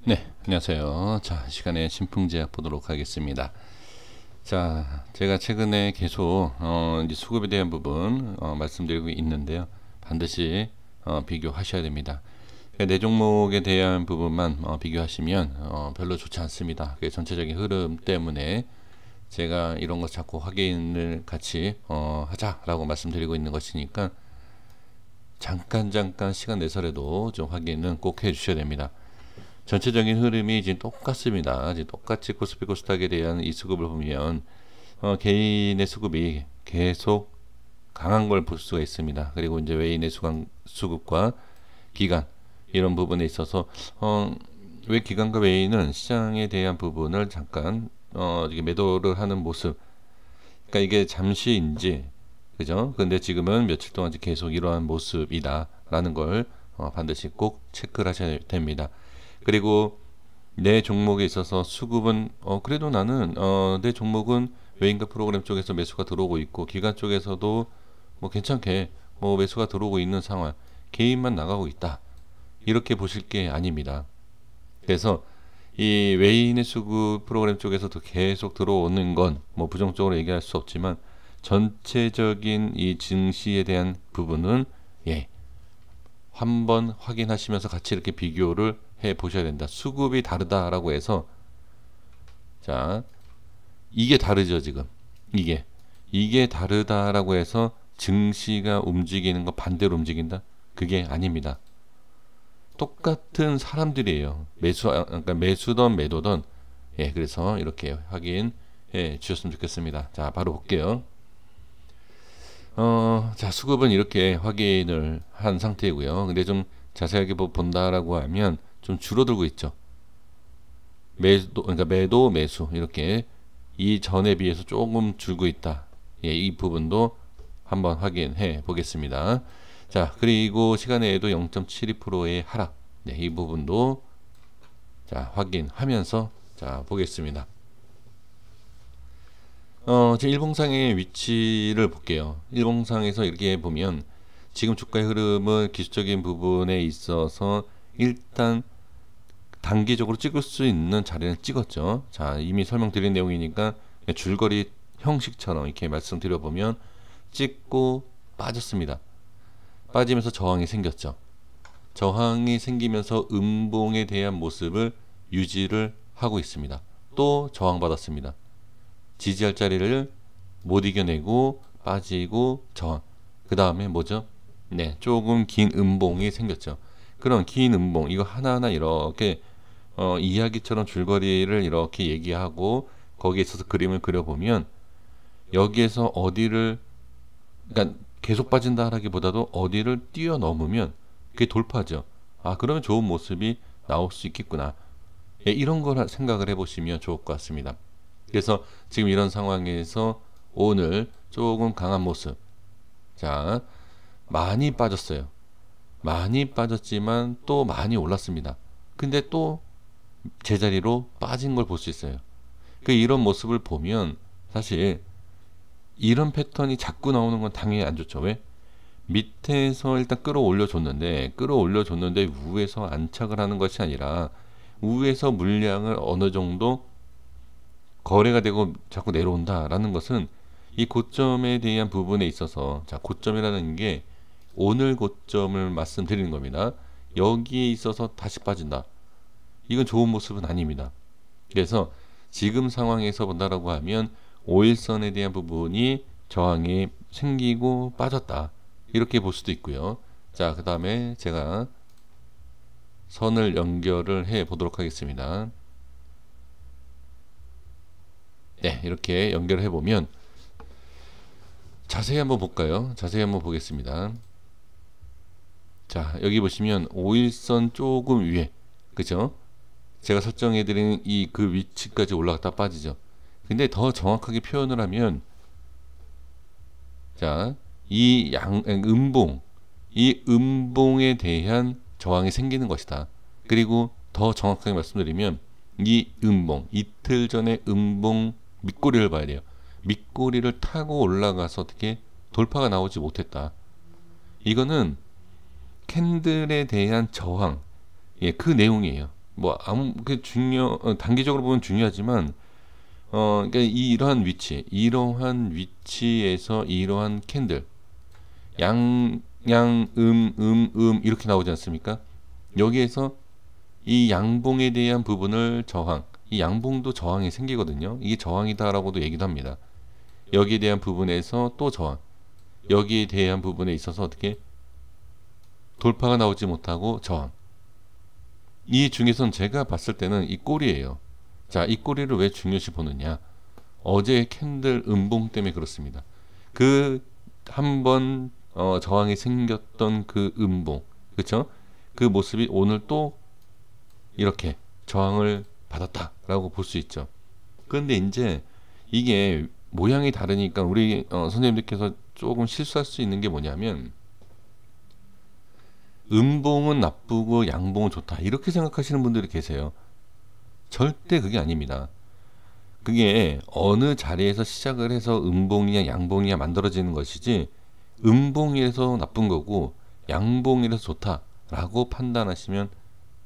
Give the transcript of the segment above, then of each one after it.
네, 안녕하세요. 자, 시간에 신풍제약 보도록 하겠습니다. 자, 제가 최근에 계속 이제 수급에 대한 부분 말씀드리고 있는데요. 반드시 비교하셔야 됩니다. 네 종목에 대한 부분만 비교하시면 별로 좋지 않습니다. 전체적인 흐름 때문에 제가 이런 거 자꾸 확인을 같이 하자라고 말씀드리고 있는 것이니까 잠깐 시간 내서라도 좀 확인은 꼭 해주셔야 됩니다. 전체적인 흐름이 지금 똑같습니다. 지금 똑같이 코스피 코스닥에 대한 이 수급을 보면 개인의 수급이 계속 강한 걸 볼 수가 있습니다. 그리고 이제 외인의 수급과 기관 이런 부분에 있어서 왜 기관과 외인은 시장에 대한 부분을 잠깐 이게 매도를 하는 모습. 그러니까 이게 잠시인지 그죠? 근데 지금은 며칠 동안 계속 이러한 모습이다라는 걸 반드시 꼭 체크를 하셔야 됩니다. 그리고 내 종목에 있어서 수급은 그래도 나는 내 종목은 외인과 프로그램 쪽에서 매수가 들어오고 있고 기관 쪽에서도 뭐 괜찮게 뭐 매수가 들어오고 있는 상황, 개인만 나가고 있다 이렇게 보실 게 아닙니다. 그래서 이 외인의 수급 프로그램 쪽에서도 계속 들어오는 건 뭐 부정적으로 얘기할 수 없지만 전체적인 이 증시에 대한 부분은 한번 확인하시면서 같이 이렇게 비교를 해 보셔야 된다. 수급이 다르다라고 해서 자 이게 다르죠. 지금 이게 다르다라고 해서 증시가 움직이는 거 반대로 움직인다? 그게 아닙니다. 똑같은 사람들이에요. 그러니까 매수든 매도든. 그래서 이렇게 확인해 주셨으면 좋겠습니다. 자, 바로 볼게요. 자, 수급은 이렇게 확인을 한 상태이고요. 근데 좀 자세하게 본다라고 하면 좀 줄어들고 있죠. 그러니까 매도, 매수 이렇게 이 전에 비해서 조금 줄고 있다. 이 부분도 한번 확인해 보겠습니다. 자, 그리고 시간에도 0.72%의 하락. 이 부분도 자, 확인하면서 자, 보겠습니다. 제 일봉상의 위치를 볼게요. 일봉상에서 이렇게 보면 지금 주가의 흐름은 기술적인 부분에 있어서 일단 단기적으로 찍을 수 있는 자리는 찍었죠. 자, 이미 설명드린 내용이니까 줄거리 형식처럼 이렇게 말씀드려보면 찍고 빠졌습니다. 빠지면서 저항이 생겼죠. 저항이 생기면서 음봉에 대한 모습을 유지를 하고 있습니다. 또 저항받았습니다. 지지할 자리를 못 이겨내고 빠지고 저항. 그 다음에 뭐죠? 조금 긴 음봉이 생겼죠. 그런 긴 음봉 이거 하나하나 이렇게 이야기처럼 줄거리를 이렇게 얘기하고 거기에 있어서 그림을 그려보면 여기에서 어디를 그러니까 계속 빠진다라기보다도 어디를 뛰어넘으면 그게 돌파죠. 아, 그러면 좋은 모습이 나올 수 있겠구나. 이런 걸 생각을 해보시면 좋을 것 같습니다. 그래서 지금 이런 상황에서 오늘 조금 강한 모습. 자, 많이 빠졌어요. 많이 빠졌지만 또 많이 올랐습니다. 근데 또 제자리로 빠진 걸 볼 수 있어요. 이런 모습을 보면 사실 이런 패턴이 자꾸 나오는 건 당연히 안 좋죠. 왜? 밑에서 일단 끌어올려 줬는데 위에서 안착을 하는 것이 아니라 위에서 물량을 어느 정도 거래가 되고 자꾸 내려온다라는 것은 이 고점에 대한 부분에 있어서 자, 고점이라는 게 오늘 고점을 말씀드리는 겁니다. 여기에 있어서 다시 빠진다. 이건 좋은 모습은 아닙니다. 그래서 지금 상황에서 본다라고 하면 5일선에 대한 부분이 저항이 생기고 빠졌다. 이렇게 볼 수도 있고요. 자, 그 다음에 제가 선을 연결을 해 보도록 하겠습니다. 이렇게 연결을 해보면 자세히 한번 볼까요? 자세히 한번 보겠습니다. 자, 여기 보시면 5일선 조금 위에 그죠? 제가 설정해드린 그 위치까지 올라갔다 빠지죠. 근데 더 정확하게 표현을 하면 자, 이 음봉에 대한 저항이 생기는 것이다. 그리고 더 정확하게 말씀드리면 이 음봉, 이틀 전에 음봉 밑꼬리를 봐야 돼요. 밑꼬리를 타고 올라가서 어떻게 돌파가 나오지 못했다. 이거는 캔들에 대한 저항, 그 내용이에요. 뭐 아무 그 단기적으로 보면 중요하지만 그러니까 이러한 위치에서 이러한 캔들 이렇게 나오지 않습니까? 여기에서 이 양봉에 대한 부분을 이 양봉도 저항이 생기거든요. 이게 저항이다라고도 얘기도 합니다. 여기에 대한 부분에서 또 저항, 여기에 대한 부분에 있어서 어떻게 돌파가 나오지 못하고 저항. 이 중에선 제가 봤을 때는 이 꼬리예요. 자, 이 꼬리를 왜 중요시 보느냐? 어제 캔들 음봉 때문에 그렇습니다. 그 한번 저항이 생겼던 그 음봉, 그렇죠? 그 모습이 오늘 또 이렇게 저항을 받았다라고 볼 수 있죠. 그런데 이제 이게 모양이 다르니까 우리 선생님들께서 조금 실수할 수 있는 게 뭐냐면 음봉은 나쁘고 양봉은 좋다 이렇게 생각하시는 분들이 계세요. 절대 그게 아닙니다. 그게 어느 자리에서 시작을 해서 음봉이냐 양봉이냐 만들어지는 것이지 음봉이라서 나쁜 거고 양봉이라서 좋다라고 판단하시면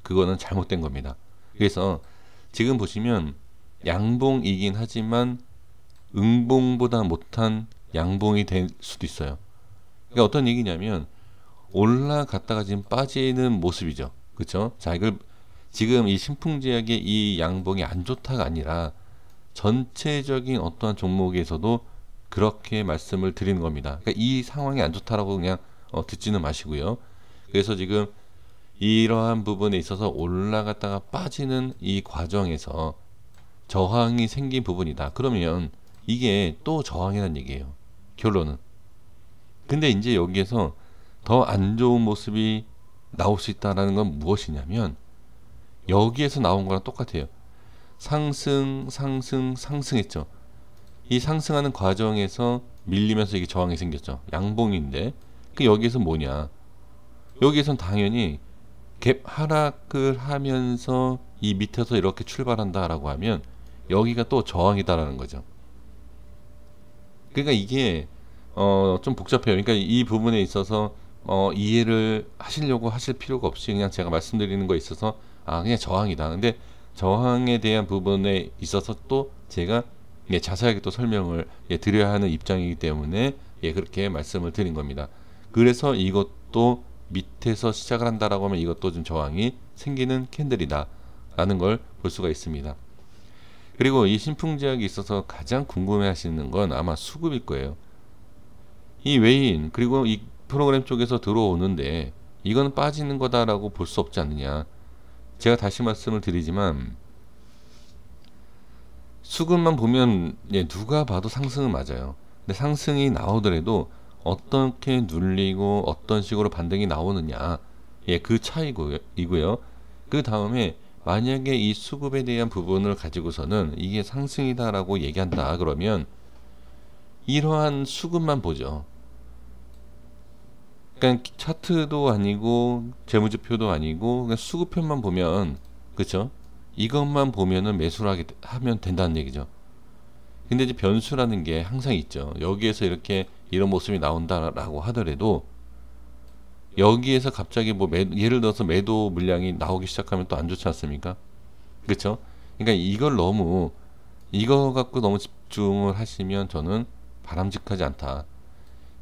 그거는 잘못된 겁니다. 그래서 지금 보시면 양봉이긴 하지만 음봉보다 못한 양봉이 될 수도 있어요. 그러니까 어떤 얘기냐면 올라갔다가 지금 빠지는 모습이죠. 그렇죠? 자, 이걸 지금 이 신풍제약의 이 양봉이 안 좋다가 아니라 전체적인 어떠한 종목에서도 그렇게 말씀을 드리는 겁니다. 그러니까 이 상황이 안 좋다라고 그냥 듣지는 마시고요. 그래서 지금 이러한 부분에 있어서 올라갔다가 빠지는 이 과정에서 저항이 생긴 부분이다. 그러면 이게 또 저항이라는 얘기예요. 결론은. 근데 이제 여기에서 더 안 좋은 모습이 나올 수 있다는 건 무엇이냐면 여기에서 나온 거랑 똑같아요. 상승했죠. 이 상승하는 과정에서 밀리면서 이게 저항이 생겼죠. 양봉인데 그 여기에서 뭐냐? 여기에선 당연히 갭 하락을 하면서 이 밑에서 이렇게 출발한다라고 하면 여기가 또 저항이다라는 거죠. 그러니까 이게 좀 복잡해요. 그러니까 이 부분에 있어서 이해를 하시려고 하실 필요가 없이 그냥 제가 말씀드리는 거에 있어서 그냥 저항이다. 근데 저항에 대한 부분에 있어서 또 제가 자세하게 또 설명을 드려야 하는 입장이기 때문에 그렇게 말씀을 드린 겁니다. 그래서 이것도 밑에서 시작을 한다라고 하면 이것도 좀 저항이 생기는 캔들이다 라는 걸 볼 수가 있습니다. 그리고 이 신풍제약에 있어서 가장 궁금해 하시는 건 아마 수급일 거예요. 이 외인 그리고 이 프로그램 쪽에서 들어오는데 이건 빠지는 거다라고 볼 수 없지 않느냐. 제가 다시 말씀을 드리지만 수급만 보면 누가 봐도 상승은 맞아요. 근데 상승이 나오더라도 어떻게 눌리고 어떤 식으로 반등이 나오느냐 그 차이고요. 그 다음에 만약에 이 수급에 대한 부분을 가지고서는 이게 상승이다라고 얘기한다 그러면 이러한 수급만 보죠. 그러니까 차트도 아니고 재무제표도 아니고 그냥 수급편만 보면 그렇죠? 이것만 보면은 매수를 하면 된다는 얘기죠. 근데 이제 변수라는 게 항상 있죠. 여기에서 이렇게 이런 모습이 나온다라고 하더라도 여기에서 갑자기 예를 들어서 매도 물량이 나오기 시작하면 또 안 좋지 않습니까? 그렇죠? 그러니까 이거 갖고 너무 집중을 하시면 저는 바람직하지 않다.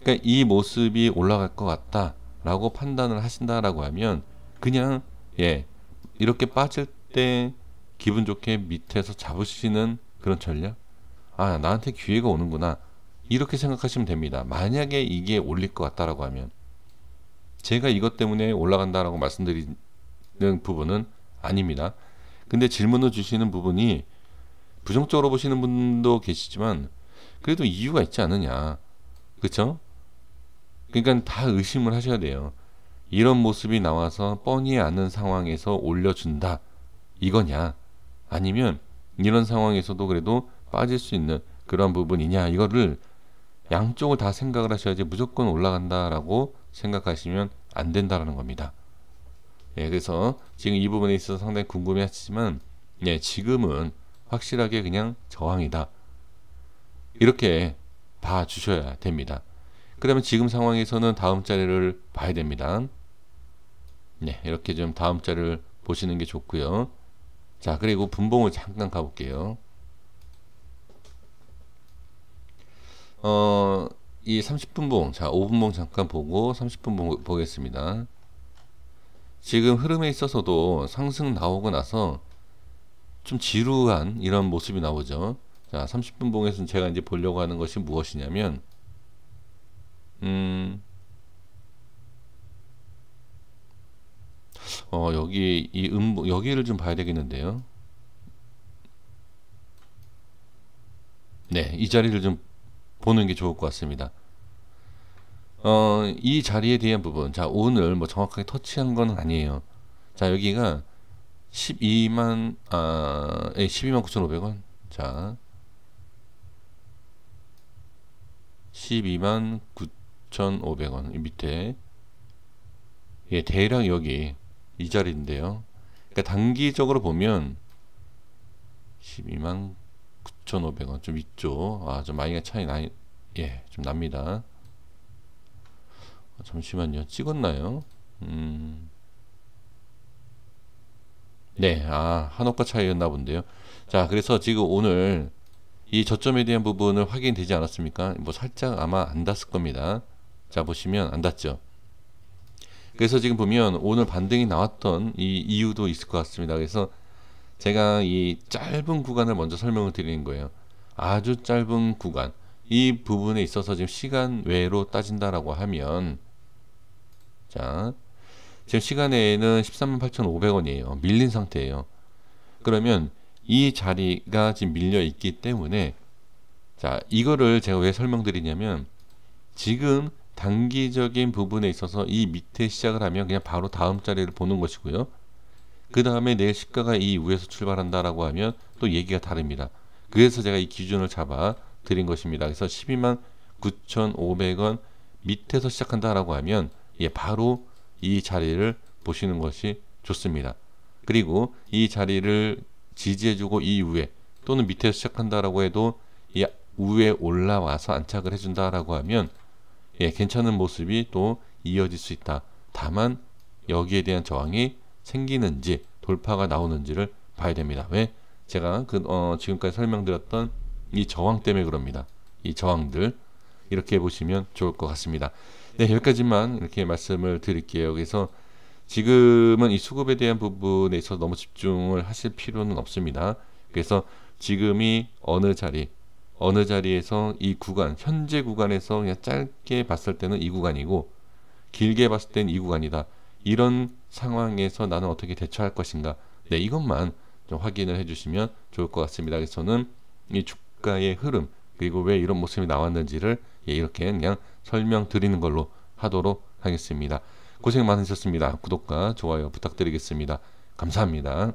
그러니까 이 모습이 올라갈 것 같다라고 판단을 하신다라고 하면 그냥 이렇게 빠질 때 기분 좋게 밑에서 잡으시는 그런 전략? 나한테 기회가 오는구나. 이렇게 생각하시면 됩니다. 만약에 이게 올릴 것 같다라고 하면 제가 이것 때문에 올라간다라고 말씀드리는 부분은 아닙니다. 근데 질문을 주시는 부분이 부정적으로 보시는 분도 계시지만 그래도 이유가 있지 않느냐. 그렇죠? 그러니까 다 의심을 하셔야 돼요. 이런 모습이 나와서 뻔히 아는 상황에서 올려준다. 이거냐? 아니면 이런 상황에서도 그래도 빠질 수 있는 그런 부분이냐? 이거를 양쪽을 다 생각을 하셔야지 무조건 올라간다라고 생각하시면 안 된다라는 겁니다. 그래서 지금 이 부분에 있어서 상당히 궁금해 하시지만 지금은 확실하게 그냥 저항이다. 이렇게 봐주셔야 됩니다. 그러면 지금 상황에서는 다음 자리를 봐야 됩니다. 이렇게 좀 다음 자리를 보시는 게 좋고요. 자, 그리고 분봉을 잠깐 가볼게요. 이 30분봉, 자, 5분봉 잠깐 보고 30분 보겠습니다. 지금 흐름에 있어서도 상승 나오고 나서 좀 지루한 이런 모습이 나오죠. 자, 30분봉에서는 제가 이제 보려고 하는 것이 무엇이냐면, 여기 이 여기를 좀 봐야 되겠는데요. 네, 이 자리를 좀 보는 게 좋을 것 같습니다. 이 자리에 대한 부분, 자, 오늘 뭐 정확하게 터치한 건 아니에요. 자, 여기가 12만 9,500원. 자, 12만 9,500원. 이 밑에, 예, 대략 여기 이 자리인데요. 그러니까 단기적으로 보면 12만 9,500원 좀 있죠. 좀 많이 차이 예, 좀 납니다. 잠시만요. 찍었나요? 네, 한옥과 차이였나 본데요. 자, 그래서 지금 오늘 이 저점에 대한 부분을 확인되지 않았습니까? 뭐 살짝 아마 안 닿았을 겁니다. 자, 보시면 안 닿죠. 그래서 지금 보면 오늘 반등이 나왔던 이 이유도 있을 것 같습니다. 그래서 제가 이 짧은 구간을 먼저 설명을 드리는 거예요. 아주 짧은 구간. 이 부분에 있어서 지금 시간 외로 따진다라고 하면, 자, 지금 시간에는 138,500원이에요. 밀린 상태예요. 그러면 이 자리가 지금 밀려 있기 때문에, 자, 이거를 제가 왜 설명드리냐면, 지금 단기적인 부분에 있어서 이 밑에 시작을 하면 그냥 바로 다음 자리를 보는 것이고요. 그 다음에 내일 시가가 이 위에서 출발한다라고 하면 또 얘기가 다릅니다. 그래서 제가 이 기준을 잡아 드린 것입니다. 그래서 12만 9,500원 밑에서 시작한다라고 하면, 예, 바로 이 자리를 보시는 것이 좋습니다. 그리고 이 자리를 지지해주고 이후에 또는 밑에서 시작한다라고 해도 이 위에 올라와서 안착을 해준다라고 하면, 예, 괜찮은 모습이 또 이어질 수 있다. 다만 여기에 대한 저항이 생기는지 돌파가 나오는지를 봐야 됩니다. 왜? 제가 지금까지 설명드렸던 이 저항 때문에 그럽니다. 이 저항들 이렇게 보시면 좋을 것 같습니다. 네, 여기까지만 이렇게 말씀을 드릴게요. 그래서 지금은 이 수급에 대한 부분에 있어서 너무 집중을 하실 필요는 없습니다. 그래서 지금이 어느 자리에서 이 구간, 현재 구간에서 그냥 짧게 봤을 때는 이 구간이고 길게 봤을 때는 이 구간이다. 이런 상황에서 나는 어떻게 대처할 것인가. 네, 이것만 좀 확인을 해주시면 좋을 것 같습니다. 그래서 저는 이 주가의 흐름 그리고 왜 이런 모습이 나왔는지를, 예, 이렇게 그냥 설명드리는 걸로 하도록 하겠습니다. 고생 많으셨습니다. 구독과 좋아요 부탁드리겠습니다. 감사합니다.